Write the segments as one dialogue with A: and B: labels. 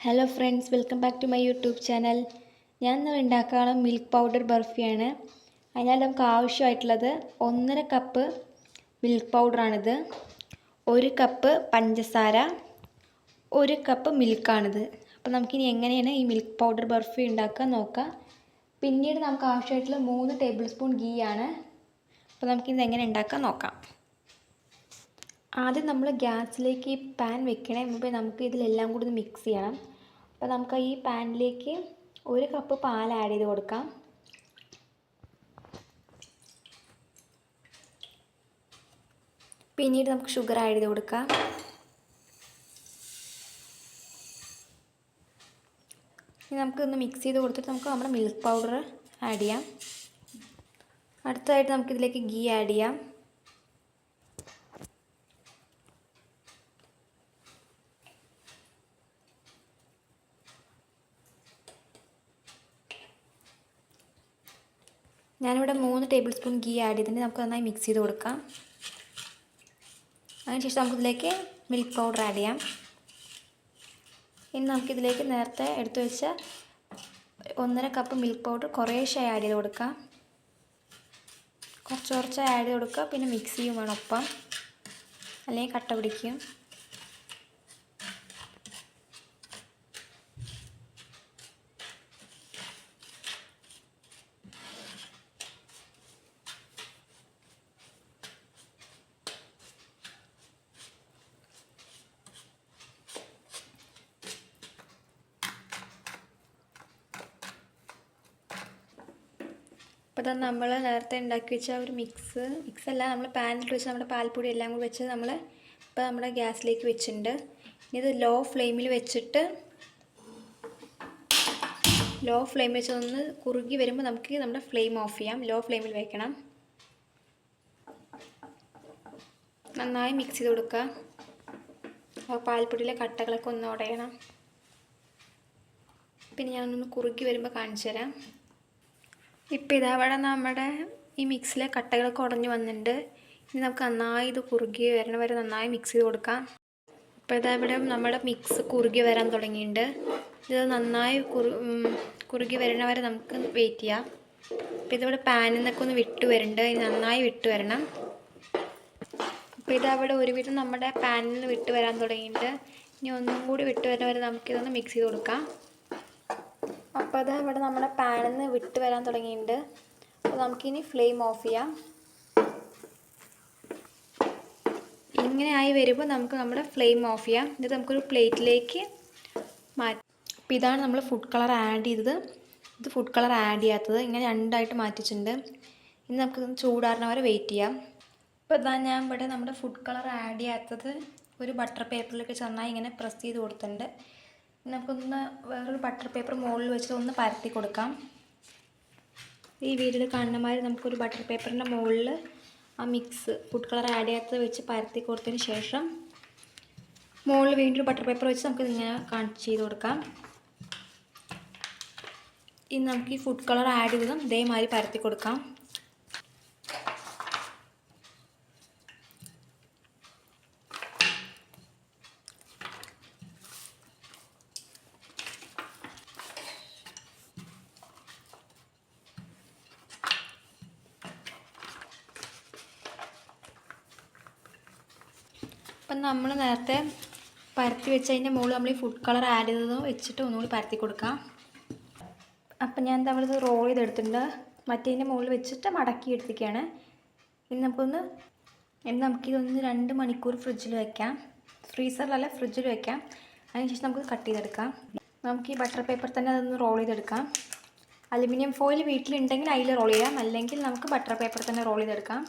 A: Hello friends, welcome back to my YouTube channel. ഞാൻ ഇന്ന് ഉണ്ടാക്കുകയാണ് മിൽക്ക് പൗഡർ ബർഫിയാണ്. അതിനാൽ നമുക്ക് ആവശ്യമായിട്ടുള്ളത് 1.5 കപ്പ് മിൽക്ക് പൗഡറാണിത്, 1 കപ്പ് പഞ്ചസാര, 1 കപ്പ് മിൽക്കാണിത്. അപ്പോൾ നമുക്കിനി എങ്ങനെയാണ് ഈ മിൽക്ക് പൗഡർ ബർഫി ഉണ്ടാക്കാൻ നോക്കാം. പിന്നീട് നമുക്ക് ആവശ്യമായിട്ടുള്ള 3 ടേബിൾ സ്പൂൺ ഗീ ആണ്. അപ്പോൾ നമുക്കിത് എങ്ങനെ ഉണ്ടാക്കാൻ നോക്കാം. ആദ്യം നമ്മൾ ഗ്യാസിലേക്ക് ഈ പാൻ വെക്കണേ മുമ്പേ നമുക്ക് ഇതിലെല്ലാം കൂടി ഒന്ന് മിക്സ് ചെയ്യണം. അപ്പോൾ നമുക്ക് ഈ പാനിലേക്ക് 1 കപ്പ് പാൽ ആഡ് ചെയ്ത് കൊടുക്കാം. പിന്നീട് നമുക്ക് ഷുഗർ ആഡ് ചെയ്ത് കൊടുക്കാം. ഇനി നമുക്കൊന്ന് മിക്സ് ചെയ്ത് കൊടുത്തിട്ട് നമുക്ക് നമ്മുടെ മിൽക്ക് പൗഡർ ആഡ് ചെയ്യാം. അടുത്തതായിട്ട് നമുക്കിതിലേക്ക് ഗീ ആഡ് ചെയ്യാം. ഞാനിവിടെ 3 ടേബിൾ സ്പൂൺ ഗീ ആഡ് ചെയ്തിട്ട് നമുക്ക് നന്നായി മിക്സ് ചെയ്ത് കൊടുക്കാം. അതിനുശേഷം നമുക്കിതിലേക്ക് മിൽക്ക് പൗഡർ ആഡ് ചെയ്യാം. ഇനി നമുക്കിതിലേക്ക് നേരത്തെ എടുത്തു വെച്ച 1.5 കപ്പ് മിൽക്ക് പൗഡർ കുറേശ്ശെ ആഡ് ചെയ്ത് കൊടുക്കാം. കുറച്ച് ആഡ് ചെയ്ത് കൊടുക്കുക. പിന്നെ മിക്സ് ചെയ്യും വേണം ഒപ്പം, അല്ലെങ്കിൽ കട്ട പിടിക്കും. അപ്പോൾ ഇതാ നമ്മൾ നേരത്തെ ഉണ്ടാക്കി വെച്ച ഒരു മിക്സല്ല, നമ്മൾ പാനിൽ വെച്ച് നമ്മുടെ പാൽപ്പൊടി എല്ലാം കൂടി വെച്ച് ഇപ്പോൾ നമ്മുടെ ഗ്യാസിലേക്ക് വെച്ചിട്ടുണ്ട്. ഇനി ഇത് ലോ ഫ്ലെയിമിൽ വെച്ച് ഒന്ന് കുറുകി വരുമ്പോൾ നമുക്ക് നമ്മുടെ ഫ്ലെയിം ഓഫ് ചെയ്യാം. ലോ ഫ്ലെയിമിൽ വെക്കണം. നന്നായി മിക്സ് ചെയ്ത് കൊടുക്കുക. അപ്പോൾ പാൽപ്പൊടിയിലെ കട്ടകളൊക്കെ ഒന്ന് ഉടയണം. പിന്നെ ഞാനൊന്ന് കുറുകി വരുമ്പോൾ കാണിച്ചു തരാം. ഇപ്പോൾ ഇതവിടെ നമ്മുടെ ഈ മിക്സിലെ കട്ടകളൊക്കെ ഉടഞ്ഞു വന്നിട്ടുണ്ട്. ഇനി നമുക്ക് നന്നായി ഇത് കുറുകി വരണ വരെ നന്നായി മിക്സ് ചെയ്ത് കൊടുക്കാം. ഇപ്പോൾ ഇതവിടെ നമ്മുടെ മിക്സ് കുറുകി വരാൻ തുടങ്ങിയിട്ടുണ്ട്. ഇത് നന്നായി കുറുകി വരണ വരെ നമുക്ക് വെയിറ്റ് ചെയ്യാം. അപ്പോൾ ഇതിവിടെ പാനിൽ നിന്നൊക്കെ ഒന്ന് വിട്ട് വരുന്നുണ്ട്. ഇനി നന്നായി വിട്ട് വരണം. അപ്പോൾ ഇതവിടെ ഒരുവിധം നമ്മുടെ പാനിൽ നിന്ന് വിട്ട് വരാൻ തുടങ്ങിയിട്ടുണ്ട്. ഇനി ഒന്നും കൂടി വിട്ട് വരുന്ന വരെ നമുക്കിതൊന്ന് മിക്സ് ചെയ്ത് കൊടുക്കാം. അപ്പോൾ അത് ഇവിടെ നമ്മുടെ പാനിൽ നിന്ന് വിട്ട് വരാൻ തുടങ്ങിയിട്ടുണ്ട്. അപ്പോൾ നമുക്കിനി ഫ്ലെയിം ഓഫ് ചെയ്യാം. ഇങ്ങനെ ആയി വരുമ്പോൾ നമുക്ക് നമ്മുടെ ഫ്ലെയിം ഓഫ് ചെയ്യാം. ഇത് നമുക്കൊരു പ്ലേറ്റിലേക്ക് മാറ്റാം. അപ്പോൾ ഇതാണ് നമ്മൾ ഫുഡ് കളർ ആഡ് ചെയ്തത്. ഇത് ഫുഡ് കളർ ആഡ് ചെയ്യാത്തത് ഇങ്ങനെ രണ്ടായിട്ട് മാറ്റിച്ചിട്ടുണ്ട്. ഇനി നമുക്ക് ചൂടാറുന്ന വരെ വെയിറ്റ് ചെയ്യാം. അപ്പോൾ ഇതാ ഞാൻ ഇവിടെ നമ്മുടെ ഫുഡ് കളർ ആഡ് ചെയ്യാത്തത് ഒരു ബട്ടർ പേപ്പറിലേക്ക് നന്നായി ഇങ്ങനെ പ്രസ് ചെയ്ത് കൊടുത്തിട്ടുണ്ട്. നമുക്കൊന്ന് വേറൊരു ബട്ടർ പേപ്പർ മുകളിൽ വെച്ചിട്ട് ഒന്ന് പരത്തി കൊടുക്കാം. ഈ വീഡിയോയിൽ കാണുന്ന മാതിരി നമുക്കൊരു ബട്ടർ പേപ്പറിൻ്റെ മുകളിൽ ആ മിക്സ് ഫുഡ് കളർ ആഡ് ചെയ്യാത്തത് വെച്ച് പരത്തി കൊടുത്തതിന് ശേഷം മുകളിൽ വീണ്ടും ബട്ടർ പേപ്പർ വെച്ച് നമുക്കിതിങ്ങനെ ചെയ്ത് കൊടുക്കാം. ഇനി നമുക്ക് ഈ ഫുഡ് കളർ ആഡ് ചെയ്തതും ഇതേമാതിരി പരത്തി കൊടുക്കാം. അപ്പം നമ്മൾ നേരത്തെ പരത്തി വെച്ചതിൻ്റെ മുകളിൽ നമ്മൾ ഈ ഫുഡ് കളർ ആഡ് ചെയ്തത് വെച്ചിട്ട് ഒന്നുകൂടി പരത്തി കൊടുക്കാം. അപ്പം ഞാൻ നമ്മളിത് റോൾ ചെയ്തെടുത്തിട്ടുണ്ട്. മറ്റേതിൻ്റെ മുകളിൽ വെച്ചിട്ട് മടക്കി എടുത്തിരിക്കുകയാണ്. ഇനി നമുക്കിതൊന്ന് 2 മണിക്കൂർ ഫ്രിഡ്ജിൽ വയ്ക്കാം. ഫ്രീസറിലല്ല, ഫ്രിഡ്ജിൽ വയ്ക്കാം. അതിനുശേഷം നമുക്ക് കട്ട് ചെയ്തെടുക്കാം. നമുക്ക് ഈ ബട്ടർ പേപ്പർ തന്നെ അതൊന്ന് റോൾ ചെയ്തെടുക്കാം. അലുമിനിയം ഫോയിൽ വീട്ടിലുണ്ടെങ്കിൽ അതിൽ റോൾ ചെയ്യാം, അല്ലെങ്കിൽ നമുക്ക് ബട്ടർ പേപ്പർ തന്നെ റോൾ ചെയ്തെടുക്കാം.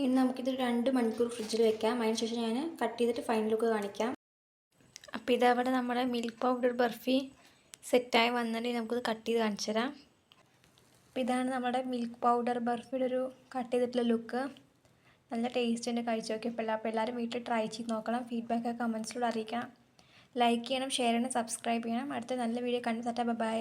A: ഇനി നമുക്കിത് 2 മണിക്കൂർ ഫ്രിഡ്ജിൽ വെക്കാം. അതിനുശേഷം ഞാൻ കട്ട് ചെയ്തിട്ട് ഫൈനൽ ലുക്ക് കാണിക്കാം. അപ്പോൾ ഇതവിടെ നമ്മുടെ മിൽക്ക് പൗഡർ ബർഫി സെറ്റായി വന്നിട്ട് നമുക്കിത് കട്ട് ചെയ്ത് കാണിച്ചു തരാം. അപ്പോൾ ഇതാണ് നമ്മുടെ മിൽക്ക് പൗഡർ ബർഫിയുടെ ഒരു കട്ട് ചെയ്തിട്ടുള്ള ലുക്ക്. നല്ല ടേസ്റ്റ് ഉണ്ട്. കഴിച്ച് നോക്കിയപ്പോൾ അപ്പോൾ എല്ലാവരും വീട്ടിൽ ട്രൈ ചെയ്ത് നോക്കണം. ഫീഡ്ബാക്ക് കമൻസിലൂടെ അറിയിക്കണം. ലൈക്ക് ചെയ്യണം, ഷെയർ ചെയ്യണം, സബ്സ്ക്രൈബ് ചെയ്യണം. അടുത്ത നല്ല വീഡിയോ കണ്ടു. ബൈ.